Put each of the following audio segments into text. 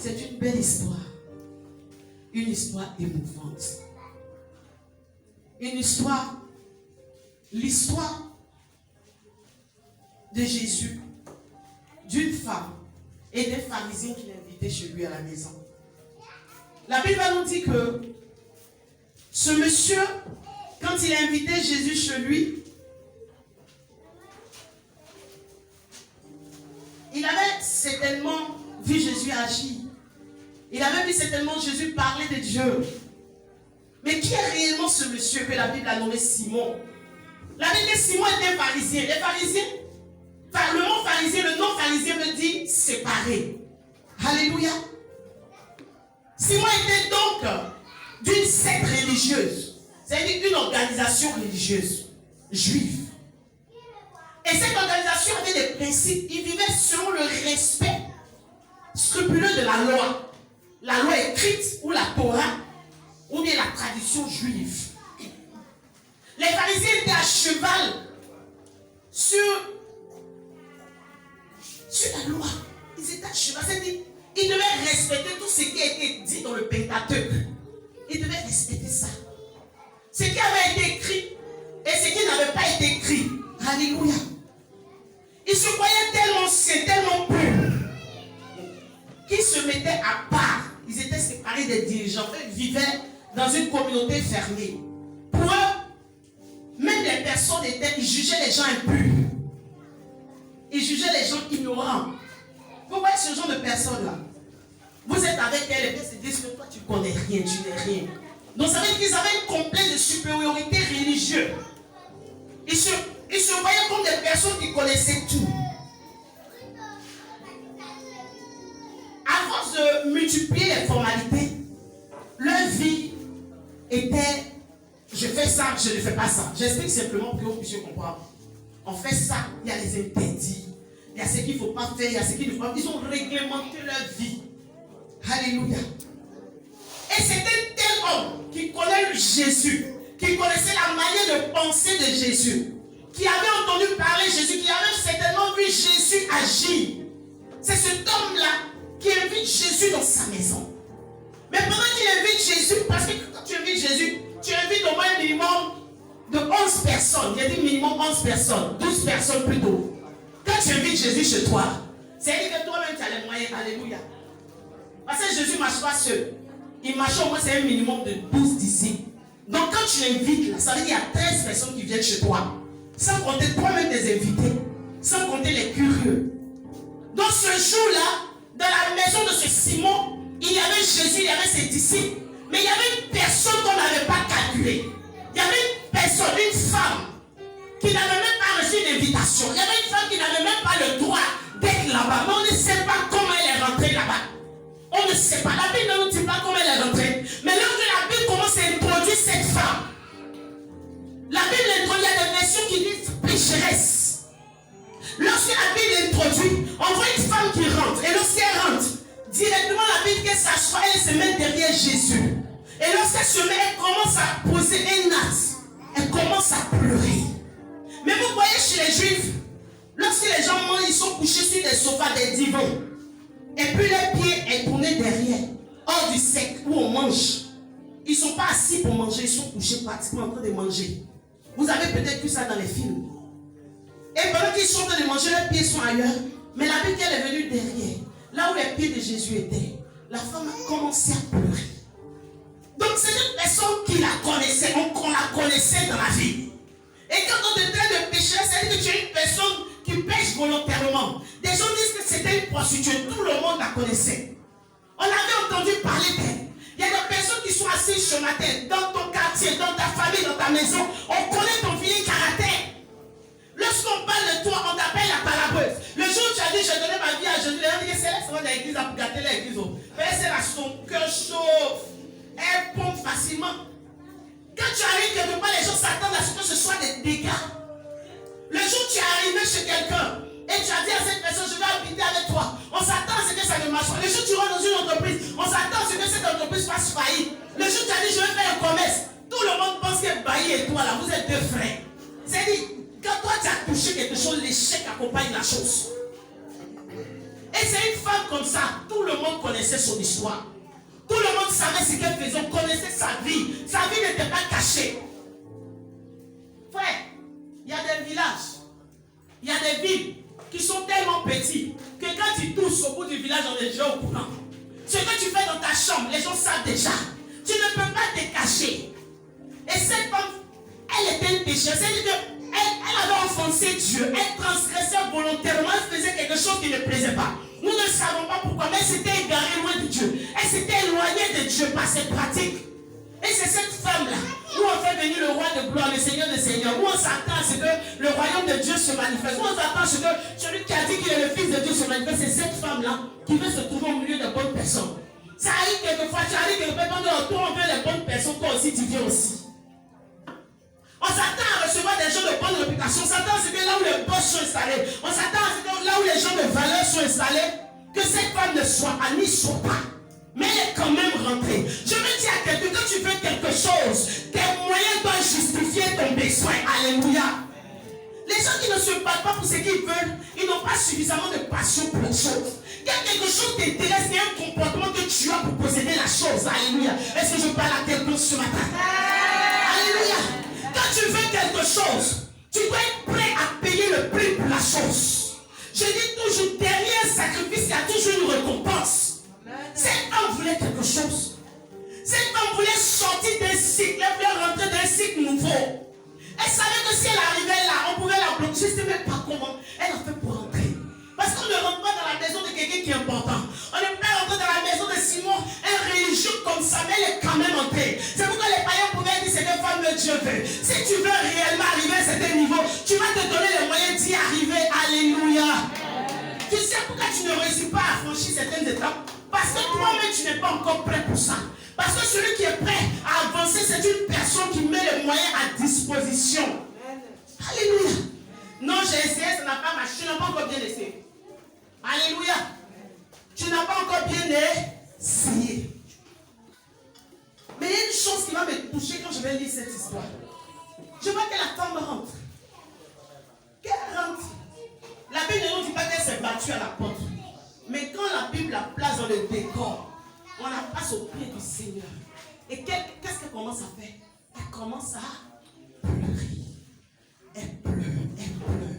C'est une belle histoire. Une histoire émouvante. Une histoire, l'histoire de Jésus, d'une femme et des pharisiens qui l'invitaient chez lui à la maison. La Bible nous dit que ce monsieur, quand il a invité Jésus chez lui, il avait certainement vu Jésus agir. Il avait vu certainement Jésus parler de Dieu. Mais qui est réellement ce monsieur que la Bible a nommé Simon? La Bible dit Simon était pharisien. Les pharisiens, le mot pharisien, le nom pharisien veut dire séparé. Alléluia. Simon était donc d'une secte religieuse. C'est-à-dire une organisation religieuse juive. Et cette organisation avait des principes. Il vivait selon le respect scrupuleux de la loi écrite ou la Torah, ou bien la tradition juive. Les pharisiens étaient à cheval sur la loi. Ils étaient à cheval. C'est-à-dire, ils devaient respecter tout ce qui a été dit dans le Pentateuque. Ils devaient respecter ça. Ce qui avait été écrit et ce qui n'avait pas été écrit. Alléluia. Ils se croyaient tellement saints, tellement purs, qu'ils se mettaient à part. Ils étaient séparés des dirigeants. Ils vivaient dans une communauté fermée. Pour eux, même les personnes ils jugeaient les gens impurs. Ils jugeaient les gens ignorants. Vous voyez ce genre de personnes-là. Vous êtes avec elles et elles se disent que toi tu ne connais rien, tu n'es rien. Donc ça veut dire qu'ils avaient un complexe de supériorité religieuse. Ils se voyaient comme des personnes qui connaissaient tout. À force de multiplier les formalités, leur vie était je fais ça, je ne fais pas ça. J'explique simplement pour que vous puissiez comprendre. On fait ça, il y a les interdits, il y a ce qu'il ne faut pas faire, il y a ce qu'il ne faut pas faire. Ils ont réglementé leur vie. Alléluia. Et c'était tel homme qui connaît Jésus, qui connaissait la manière de penser de Jésus, qui avait entendu parler de Jésus, qui avait certainement vu Jésus agir. C'est cet homme-là qui invite Jésus dans sa maison. Mais pendant qu'il invite Jésus, parce que quand tu invites Jésus, tu invites au moins un minimum de 11 personnes. J'ai dit minimum 11 personnes, 12 personnes plutôt. Quand tu invites Jésus chez toi, c'est-à-dire que toi-même tu as les moyens. Alléluia. Parce que Jésus ne marche pas seul. Il marche au moins, c'est un minimum de 12 disciples. Donc quand tu l'invites là, ça veut dire qu'il y a 13 personnes qui viennent chez toi. Sans compter toi-même des invités. Sans compter les curieux. Donc ce jour-là, dans la maison de ce Simon, il y avait Jésus, il y avait ses disciples. Mais il y avait une personne qu'on n'avait pas calculée. Il y avait une personne, une femme, qui n'avait même pas reçu d'invitation. Il y avait une femme qui n'avait même pas le droit d'être là-bas. Mais on ne sait pas comment elle est rentrée là-bas. On ne sait pas. La Bible ne nous dit pas comment elle est rentrée. Mais lorsque la Bible commence à introduire cette femme, la Bible introduit, il y a des versions qui disent pécheresse. Lorsque la Bible introduit, on voit une femme qui rentre. Et lorsqu'elle rentre, directement la Bible qu'elle s'assoit, elle se met derrière Jésus. Et lorsqu'elle se met, elle commence à poser un acte. Elle commence à pleurer. Mais vous voyez chez les Juifs, lorsque les gens mangent, ils sont couchés sur des sofas, des divans. Et puis les pieds est tourné derrière, hors du sec où on mange. Ils ne sont pas assis pour manger, ils sont couchés pratiquement en train de manger. Vous avez peut-être vu ça dans les films. Et pendant qu'ils sont en train de manger, leurs pieds sont ailleurs. Mais la Bible elle est venue derrière, là où les pieds de Jésus étaient. La femme a commencé à pleurer. Donc c'est une personne qui la connaissait, qu'on la connaissait dans la vie. Et quand on te traite de pécheresse, c'est-à-dire que tu es une personne qui pêche volontairement. Des gens disent que c'était une prostituée, tout le monde la connaissait. On avait entendu parler d'elle. Il y a des personnes qui sont assises ce matin, dans ton quartier, dans ta famille, dans ta maison. On connaît ton vieux caractère. Lorsqu'on parle de toi, on t'appelle la palabreuse. Le jour où tu as dit, je donnais ma vie à Jésus, les gens disent, c'est là, c'est l'église, pour gâter l'église. Mais c'est là, son cœur chauffe. Elle pompe facilement. Quand tu arrives quelque part, les gens s'attendent à ce que ce soit des dégâts. Le jour où tu es arrivé chez quelqu'un et tu as dit à cette personne, je vais habiter avec toi, on s'attend à ce que ça ne marche pas. Le jour où tu rentres dans une entreprise, on s'attend à ce que cette entreprise fasse faillite. Le jour où tu as dit, je vais faire un commerce, tout le monde pense que Bailly et toi, là, vous êtes deux frères. C'est-à-dire, quand toi tu as touché quelque chose, l'échec accompagne la chose. Et Et c'est une femme comme ça. Tout le monde connaissait son histoire. Tout le monde savait ce qu'elle faisait. On connaissait sa vie. Sa vie n'était pas cachée. Frère, il y a des villages. Il y a des villes qui sont tellement petits que quand tu touches au bout du village, on est déjà au courant. Ce que tu fais dans ta chambre, les gens savent déjà. Tu ne peux pas te cacher. Et cette femme, elle était une pécheuse. C'est-à-dire qu'elle avait offensé Dieu. Elle transgressait volontairement. Elle faisait quelque chose qui ne plaisait pas. Nous ne savons pas pourquoi, mais elle s'était égarée loin de Dieu. Elle s'était éloignée de Dieu par ses pratiques. Et c'est cette femme-là où on fait venir le roi de gloire, le Seigneur des Seigneurs, où on s'attend à ce que le royaume de Dieu se manifeste, où on s'attend à ce que celui qui a dit qu'il est le Fils de Dieu se manifeste. C'est cette femme-là qui veut se trouver au milieu de bonnes personnes. Ça arrive quelquefois, tu arrives quelquefois, quand on veut les bonnes personnes, toi aussi tu viens aussi. On s'attend à recevoir des gens de bonne réputation. On s'attend à ce que là où les boss sont installés, on s'attend à ce que là où les gens de valeur sont installés, que cette femme ne soit pas, n'y soit pas. Mais elle est quand même rentrée. Je veux dire à quelqu'un, quand tu veux quelque chose, tes moyens doivent justifier ton besoin. Alléluia. Les gens qui ne se battent pas pour ce qu'ils veulent, ils n'ont pas suffisamment de passion pour les choses. Quand quelque chose t'intéresse, il y a un comportement que tu as pour posséder la chose. Alléluia. Est-ce que je parle à quelqu'un ce matin? Alléluia. Quand tu veux quelque chose, tu dois être prêt à payer le prix pour la chose. Je dis toujours, derrière un sacrifice, il y a toujours une récompense. Cette femme voulait quelque chose. Cette femme voulait sortir d'un cycle, elle voulait rentrer dans un cycle nouveau. Elle savait que si elle arrivait là, on pouvait la bloquer. Je ne sais même pas comment elle a fait pour rentrer. Parce qu'on ne rentre pas dans la maison de quelqu'un qui est important. On ne peut pas rentrer dans la maison de Simon, un religieux comme ça, mais elle est quand même entrée. C'est pourquoi les païens pouvaient dire c'est que femme de Dieu veut. Si tu veux réellement arriver à certain niveau, tu vas te donner les moyens d'y arriver. Alléluia. Tu sais pourquoi tu ne réussis pas à franchir certaines étapes? Parce que toi-même tu n'es pas encore prêt pour ça. Parce que celui qui est prêt à avancer, c'est une personne qui met les moyens à disposition. Alléluia. Non, j'ai essayé, ça n'a pas marché. Tu n'as pas encore bien essayé. Alléluia. Tu n'as pas encore bien essayé. Mais il y a une chose qui va me toucher quand je vais lire cette histoire. Je vois que la femme rentre. Qu'elle rentre. La Bible ne nous dit pas qu'elle s'est battue à la porte. Mais quand la Bible la place dans le décor, on la passe au pied du Seigneur. Et qu'est-ce qu'elle commence à faire? Elle commence à pleurer. Elle pleure, elle pleure.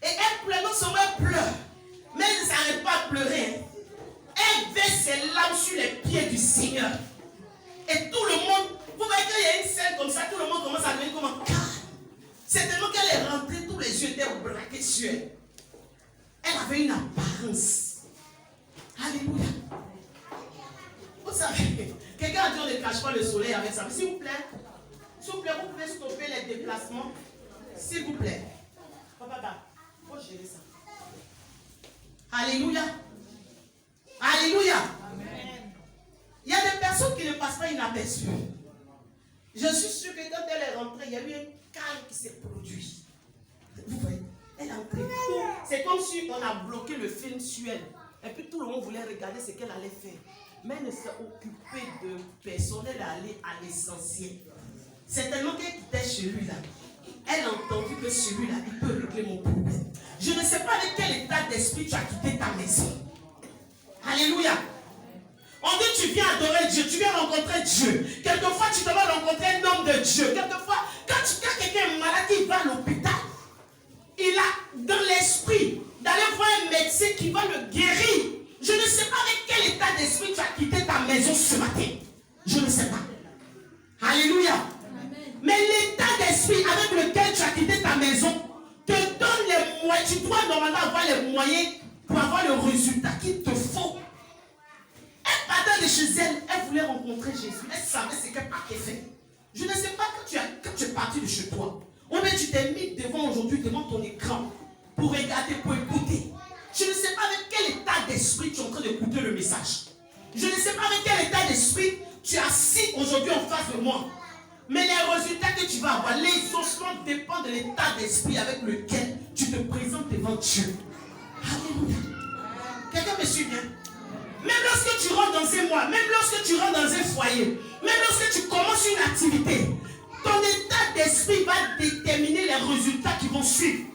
Et elle pleure, non seulement elle pleure, mais elle ne s'arrête pas à pleurer. Elle verse ses larmes sur les pieds du Seigneur. Et tout le monde, vous voyez qu'il y a une scène comme ça, tout le monde commence à devenir comme un calme. C'est tellement qu'elle est rentrée, tous les yeux étaient braqués sur elle. Elle avait une apparence. Alléluia. Vous savez, quelqu'un a dit on ne cache pas le soleil avec ça. S'il vous plaît, vous pouvez stopper les déplacements. S'il vous plaît. Papa, il faut gérer ça. Alléluia. Alléluia. Amen. Il y a des personnes qui ne passent pas inaperçues. Je suis sûr que quand elle est rentrée, il y a eu un calme qui s'est produit. Vous voyez, elle est entrée. C'est comme si on a bloqué le film sur elle. Et puis tout le monde voulait regarder ce qu'elle allait faire. Mais elle ne s'est occupée de personne. Elle est allée à l'essentiel. C'est tellement qu'elle quittait celui-là. Elle a entendu que celui-là, il peut régler mon problème. Je ne sais pas avec quel état d'esprit tu as quitté ta maison. Alléluia. On dit tu viens adorer Dieu, tu viens rencontrer Dieu. Quelquefois tu dois rencontrer un homme de Dieu. Quelquefois, quand quelqu'un est malade, il va à l'hôpital. Il a dans l'esprit d'aller voir un médecin qui va le guérir. Je ne sais pas avec quel état d'esprit tu as quitté ta maison ce matin. Je ne sais pas. Alléluia. Amen. Mais l'état d'esprit avec lequel tu as quitté ta maison te donne les moyens. Tu dois normalement avoir les moyens pour avoir le résultat qu'il te faut. Elle partait de chez elle, elle voulait rencontrer Jésus. Elle savait ce qu'elle partait faire. Je ne sais pas quand tu es parti de chez toi. Ou bien tu t'es mis devant aujourd'hui, devant ton écran, pour regarder, pour écouter. Je ne sais pas avec quel état d'esprit tu es en train d'écouter le message. Je ne sais pas avec quel état d'esprit tu es assis aujourd'hui en face de moi. Mais les résultats que tu vas avoir, l'exaucement dépend de l'état d'esprit avec lequel tu te présentes devant Dieu. Alléluia. Quelqu'un me suit bien? Même lorsque tu rentres dans un mois, même lorsque tu rentres dans un foyer, même lorsque tu commences une activité, ton état d'esprit va déterminer les résultats qui vont suivre.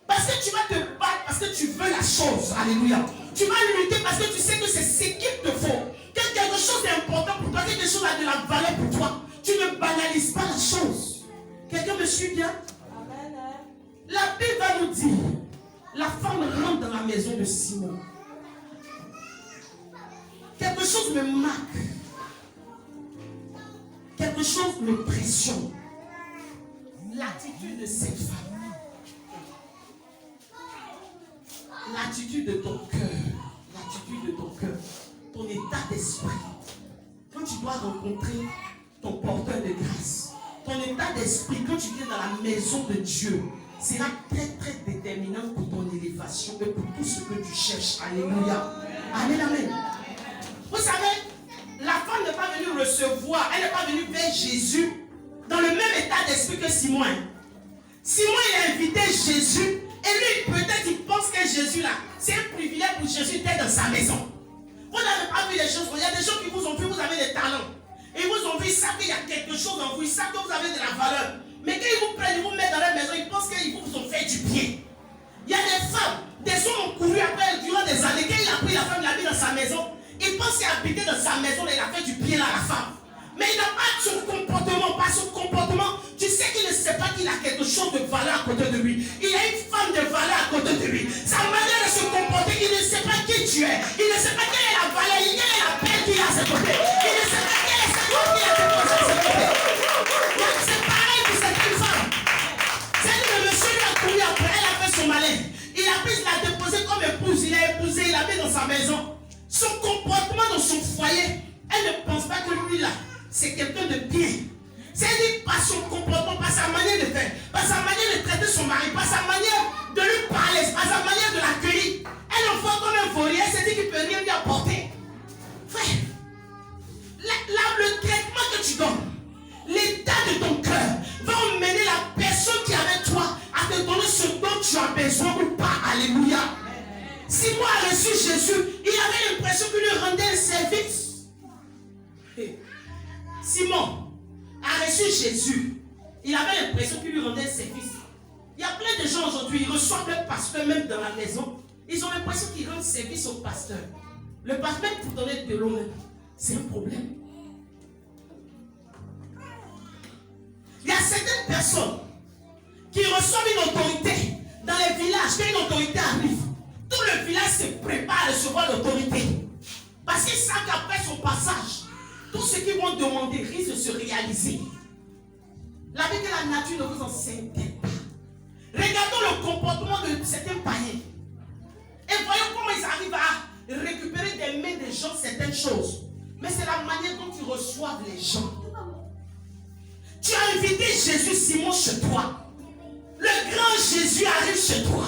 Parce que tu vas te battre, parce que tu veux la chose. Alléluia. Tu vas lutter parce que tu sais que c'est ce qu'il te faut. Que quelque chose est important pour toi, quelque chose a de la valeur pour toi. Tu ne banalises pas la chose. Quelqu'un me suit bien? Amen. La Bible va nous dire, la femme rentre dans la maison de Simon. Quelque chose me marque. Quelque chose me pressionne. L'attitude de cette femme. L'attitude de ton cœur. L'attitude de ton cœur. Ton état d'esprit. Quand tu dois rencontrer ton porteur de grâce. Ton état d'esprit, quand tu viens dans la maison de Dieu, sera très très déterminant pour ton élévation et pour tout ce que tu cherches. Alléluia. Amen, amen. Vous savez, la femme n'est pas venue recevoir, elle n'est pas venue vers Jésus dans le même état d'esprit que Simon. Simon, il a invité Jésus et lui, peut-être, il pense que Jésus, là, c'est un privilège pour Jésus d'être dans sa maison. Vous n'avez pas vu les choses. Il y a des gens qui vous ont vu, vous avez des talents. Et ils vous ont vu, ils savent qu'il y a quelque chose en vous, ils savent que vous avez de la valeur. Mais quand ils vous prennent, ils vous mettent dans leur maison, ils pensent qu'ils vous ont fait du bien. Il y a des femmes, des hommes ont couru après durant des années. Quand il a pris la femme, il l'a mis dans sa maison. Il pense qu'il a habité dans sa maison et il a fait du bien à la femme. Mais il n'a pas son comportement, pas son comportement. Tu sais qu'il ne sait pas qu'il a quelque chose de valeur à côté de lui. Il a une femme de valeur à côté de lui. Sa manière de se comporter, il ne sait pas qui tu es. Il ne sait pas quelle est la valeur, quelle est la paix qu'il a à ses côtés. Il ne sait pas quelle est sa femme qu'il a déposée à ses côtés. Donc c'est pareil pour cette femme. C'est que le monsieur lui a couru après, elle a fait son malin. Il a pris, il l'a déposé comme épouse, il l'a épousé, il l'a mis dans sa maison. Son comportement dans son foyer, elle ne pense pas que lui là, c'est quelqu'un de bien. C'est-à-dire par son comportement, par sa manière de faire, par sa manière de traiter son mari, par sa manière de lui parler, par sa manière de l'accueillir. Elle le voit comme un volier, elle se dit qu'il ne peut rien lui apporter. Frère, là, le traitement que tu donnes, l'état de ton cœur va emmener la personne qui est avec toi à te donner ce dont tu as besoin ou pas. Alléluia. Simon a reçu Jésus, il avait l'impression qu'il lui rendait un service. Simon a reçu Jésus, il avait l'impression qu'il lui rendait un service. Il y a plein de gens aujourd'hui, ils reçoivent le pasteur même dans la maison. Ils ont l'impression qu'ils rendent service au pasteur. Le pasteur pour donner de l'eau, c'est un problème. Il y a certaines personnes qui reçoivent une autorité dans les villages. Quand une autorité arrive, tout le village se prépare à recevoir l'autorité. Parce qu'ils savent qu'après son passage, tout ce qu'ils vont demander risque de se réaliser. La vie de la nature ne vous enseigne pas. Regardons le comportement de certains païens. Et voyons comment ils arrivent à récupérer des mains des gens certaines choses. Mais c'est la manière dont ils reçoivent les gens. Tu as invité Jésus Simon chez toi. Le grand Jésus arrive chez toi.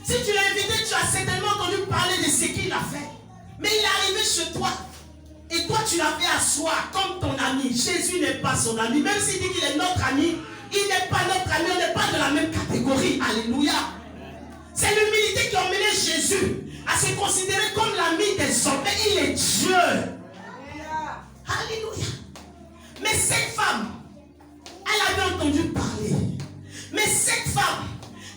Si tu l'as invité, tu as certainement entendu parler de ce qu'il a fait. Mais il est arrivé chez toi. Et toi, tu l'as fait asseoir comme ton ami. Jésus n'est pas son ami. Même s'il dit qu'il est notre ami, il n'est pas notre ami. On n'est pas de la même catégorie. Alléluia. C'est l'humilité qui a emmené Jésus à se considérer comme l'ami des hommes. Mais il est Dieu. Alléluia. Mais cette femme, elle avait entendu parler. Mais cette femme,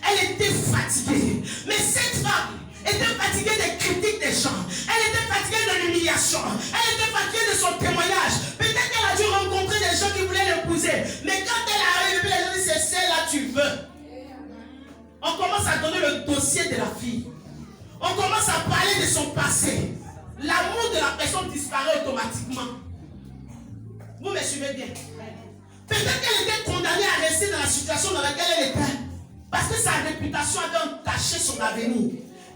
elle était fatiguée. Mais cette femme était fatiguée des critiques des gens. Elle était fatiguée de l'humiliation. Elle était fatiguée de son témoignage. Peut-être qu'elle a dû rencontrer des gens qui voulaient l'épouser. Mais quand elle arrive, les gens disent, c'est celle-là tu veux. On commence à donner le dossier de la fille. On commence à parler de son passé. L'amour de la personne disparaît automatiquement. Vous me suivez bien? Peut-être qu'elle était condamnée à rester dans la situation dans laquelle elle était. Parce que sa réputation avait entaché son avenir.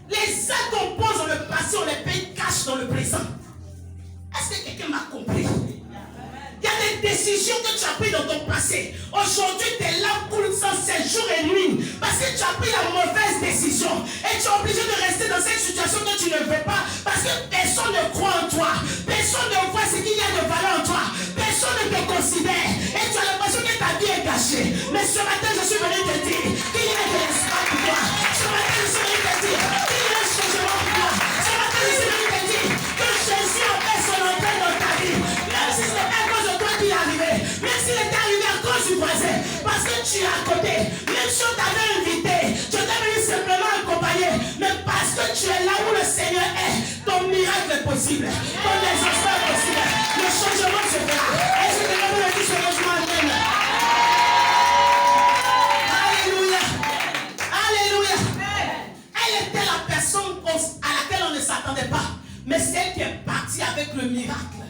Les actes qu'on pose dans le passé, on les paye cash dans le présent. Est-ce que quelqu'un m'a compris? Il y a des décisions que tu as prises dans ton passé. Aujourd'hui, tes larmes coulent sans cesse, jour et nuit. Parce que tu as pris la mauvaise décision. Et tu es obligé de rester dans cette situation que tu ne veux pas. Parce que personne ne croit en toi. Personne ne voit ce qu'il y a de valeur en toi. Personne ne te considère. Et tu as l'impression que ta vie est gâchée. Mais ce matin, je suis venu te dire qu'il y a de l'espoir pour toi. Ce matin, je suis venu te dire qu'il y a un changement pour toi. Ce matin, je suis venu te dire que Jésus a fait son entrée dans ta vie. Même si ce n'est pas à cause de toi qui est arrivé. Même s'il est arrivé à cause du voisin. Parce que tu es à côté. Même si on t'avait invité, je t'ai venu Parce que tu es là où le Seigneur est. Ton miracle est possible. Ton exaucement est possible. Le changement se fera. Est-ce que quelqu'un peut le dire sérieusement? Amen. Alléluia. Alléluia. Elle était la personne à laquelle on ne s'attendait pas. Mais c'est elle qui est partie avec le miracle.